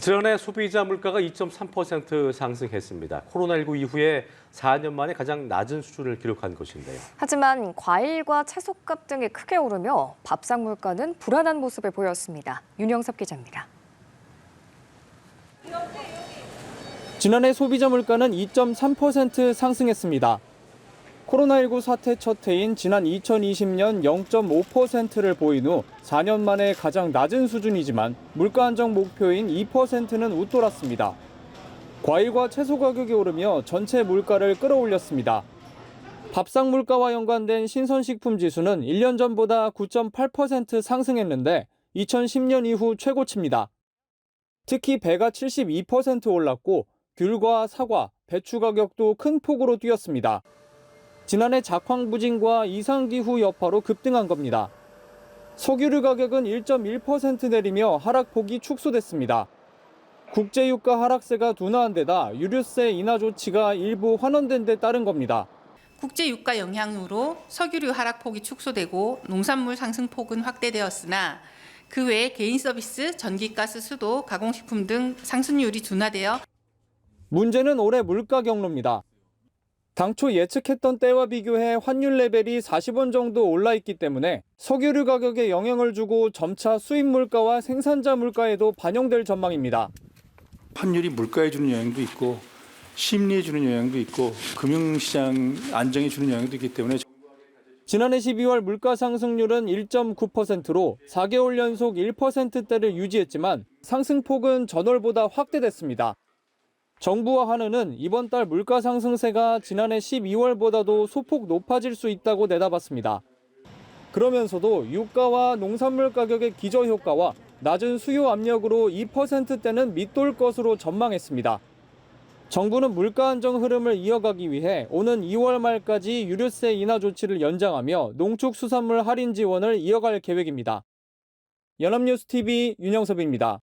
지난해 소비자 물가가 2.3% 상승했습니다. 코로나19 이후에 4년 만에 가장 낮은 수준을 기록한 것인데요. 하지만 과일과 채소값 등이 크게 오르며 밥상 물가는 불안한 모습을 보였습니다. 윤영섭 기자입니다. 지난해 소비자 물가는 2.3% 상승했습니다. 코로나19 사태 첫 해인 지난 2020년 0.5%를 보인 후 4년 만에 가장 낮은 수준이지만 물가 안정 목표인 2%는 웃돌았습니다. 과일과 채소 가격이 오르며 전체 물가를 끌어올렸습니다. 밥상 물가와 연관된 신선식품 지수는 1년 전보다 9.8% 상승했는데 2010년 이후 최고치입니다. 특히 배가 72% 올랐고 귤과 사과, 배추 가격도 큰 폭으로 뛰었습니다. 지난해 작황부진과 이상기후 여파로 급등한 겁니다. 석유류 가격은 1.1% 내리며 하락폭이 축소됐습니다. 국제유가 하락세가 둔화한 데다 유류세 인하 조치가 일부 환원된 데 따른 겁니다. 국제유가 영향으로 석유류 하락폭이 축소되고 농산물 상승폭은 확대되었으나 그 외에 개인 서비스, 전기가스, 수도, 가공식품 등 상승률이 둔화되어 문제는 올해 물가 경로입니다. 당초 예측했던 때와 비교해 환율 레벨이 40원 정도 올라 있기 때문에 석유류 가격에 영향을 주고 점차 수입 물가와 생산자 물가에도 반영될 전망입니다. 환율이 물가에 주는 영향도 있고 심리에 주는 영향도 있고 금융시장 안정에 주는 영향도 있기 때문에 지난해 12월 물가 상승률은 1.9%로 4개월 연속 1%대를 유지했지만 상승폭은 전월보다 확대됐습니다. 정부와 한은은 이번 달 물가 상승세가 지난해 12월보다도 소폭 높아질 수 있다고 내다봤습니다. 그러면서도 유가와 농산물 가격의 기저효과와 낮은 수요 압력으로 2%대는 밑돌 것으로 전망했습니다. 정부는 물가 안정 흐름을 이어가기 위해 오는 2월 말까지 유류세 인하 조치를 연장하며 농축수산물 할인 지원을 이어갈 계획입니다. 연합뉴스TV 윤영섭입니다.